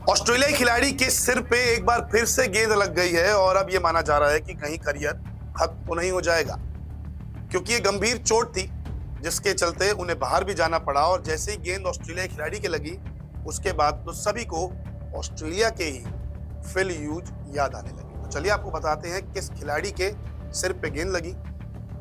ऑस्ट्रेलियाई खिलाड़ी के सिर पे एक बार फिर से गेंद लग गई है और अब ये माना जा रहा है कि कहीं करियर खत्म तो नहीं हो जाएगा, क्योंकि ये गंभीर चोट थी जिसके चलते उन्हें बाहर भी जाना पड़ा। और जैसे ही गेंद ऑस्ट्रेलियाई खिलाड़ी के लगी उसके बाद तो सभी को ऑस्ट्रेलिया के ही फिल ह्यूज याद आने लगी। तो चलिए आपको बताते हैं किस खिलाड़ी के सिर पे गेंद लगी।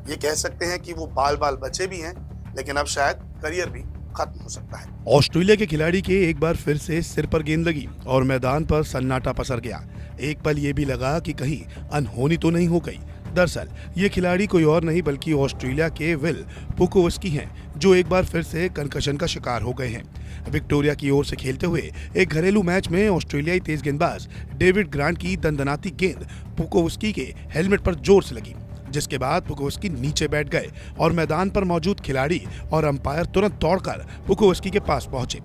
ये कह सकते हैं कि वो बाल बाल बचे भी हैं, लेकिन अब शायद करियर भी खत्म हो सकता है। ऑस्ट्रेलिया के खिलाड़ी के एक बार फिर से सिर पर गेंद लगी और मैदान पर सन्नाटा पसर गया। एक पल ये भी लगा कि कहीं अनहोनी तो नहीं हो गई। दरअसल ये खिलाड़ी कोई और नहीं बल्कि ऑस्ट्रेलिया के विल पुकोवस्की हैं, जो एक बार फिर से कंकशन का शिकार हो गए हैं। विक्टोरिया की ओर से खेलते हुए एक घरेलू मैच में ऑस्ट्रेलियाई तेज गेंदबाज डेविड ग्रांट की दंदनाती गेंद पुकोवस्की के हेलमेट पर जोर से लगी, जिसके बाद पुकोवस्की नीचे बैठ गए और मैदान पर मौजूद खिलाड़ी और अंपायर तुरंत दौड़कर पुकोवस्की के पास पहुंचे।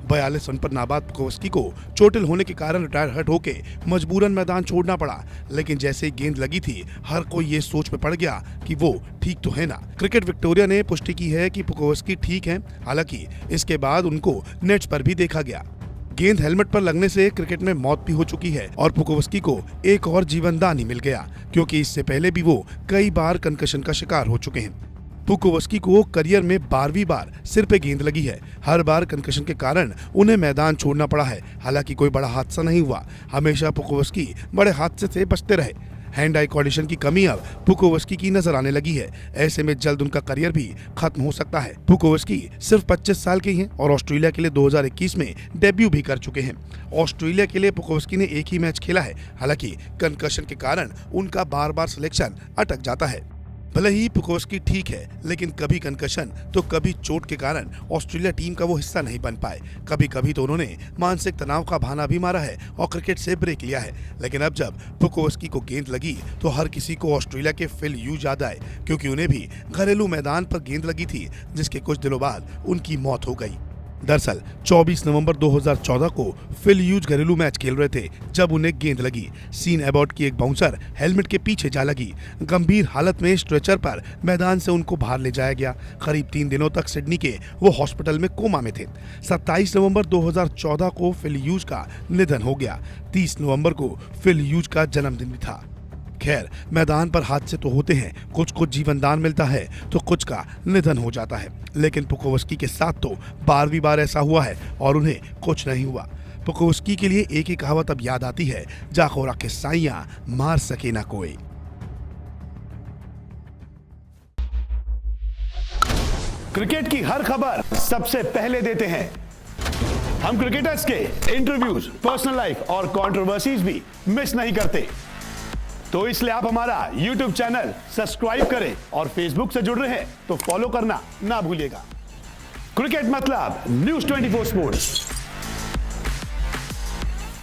42 रन पर नाबाद पुकोवस्की को चोटिल होने के कारण रिटायर हट होके मजबूरन मैदान छोड़ना पड़ा, लेकिन जैसे ही गेंद लगी थी हर कोई ये सोच में पड़ गया कि वो ठीक तो है ना। क्रिकेट विक्टोरिया ने पुष्टि की है कि पुकोवस्की ठीक है, हालांकि इसके बाद उनको नेट्स पर भी देखा गया। गेंद हेलमेट पर लगने से क्रिकेट में मौत भी हो चुकी है और पुकोवस्की को एक और जीवनदान ही मिल गया, क्योंकि इससे पहले भी वो कई बार कंकशन का शिकार हो चुके हैं। पुकोवस्की को करियर में 12वीं बार सिर पे गेंद लगी है। हर बार कंकशन के कारण उन्हें मैदान छोड़ना पड़ा है। हालांकि कोई बड़ा हादसा नहीं हुआ, हमेशा पुकोवस्की बड़े हादसे से बचते रहे। हैंड आई कोऑर्डिनेशन की कमी अब पुकोवस्की की नजर आने लगी है। ऐसे में जल्द उनका करियर भी खत्म हो सकता है। पुकोवस्की सिर्फ 25 साल के ही हैं और ऑस्ट्रेलिया के लिए 2021 में डेब्यू भी कर चुके हैं। ऑस्ट्रेलिया के लिए पुकोवस्की ने एक ही मैच खेला है। हालांकि कंकशन के कारण उनका बार बार सिलेक्शन अटक जाता है। भले ही पुकोवस्की ठीक है, लेकिन कभी कंकशन तो कभी चोट के कारण ऑस्ट्रेलिया टीम का वो हिस्सा नहीं बन पाए। कभी कभी तो उन्होंने मानसिक तनाव का बहाना भी मारा है और क्रिकेट से ब्रेक लिया है। लेकिन अब जब पुकोवस्की को गेंद लगी तो हर किसी को ऑस्ट्रेलिया के फिल ह्यूज याद आए, क्योंकि उन्हें भी घरेलू मैदान पर गेंद लगी थी, जिसके कुछ दिनों बाद उनकी मौत हो गई। दरअसल 24 नवंबर 2014 को फिल ह्यूज घरेलू मैच खेल रहे थे जब उन्हें गेंद लगी। सीन एबॉट की एक बाउंसर हेलमेट के पीछे जा लगी। गंभीर हालत में स्ट्रेचर पर मैदान से उनको बाहर ले जाया गया। करीब 3 दिनों तक सिडनी के वो हॉस्पिटल में कोमा में थे। 27 नवंबर 2014 को फिल ह्यूज का निधन हो गया। 30 नवंबर को फिल ह्यूज का जन्मदिन भी था। खैर, मैदान पर हादसे तो होते हैं, कुछ को जीवन दान मिलता है तो कुछ का निधन हो जाता है, लेकिन पुकोवस्की के साथ तो 12वीं बार ऐसा हुआ है और उन्हें कुछ नहीं हुआ। पुकोवस्की के लिए एक ही कहावत अब याद आती है, जाखोरा के साइयां मार सके ना कोई। क्रिकेट की हर खबर सबसे पहले देते हैं हम। क्रिकेटर्स के इंटरव्यूज, पर्सनल लाइफ और कंट्रोवर्सीज भी मिस नहीं करते, तो इसलिए आप हमारा YouTube चैनल सब्सक्राइब करें और Facebook से जुड़ रहे हैं तो फॉलो करना ना भूलिएगा। क्रिकेट मतलब News 24 स्पोर्ट्स।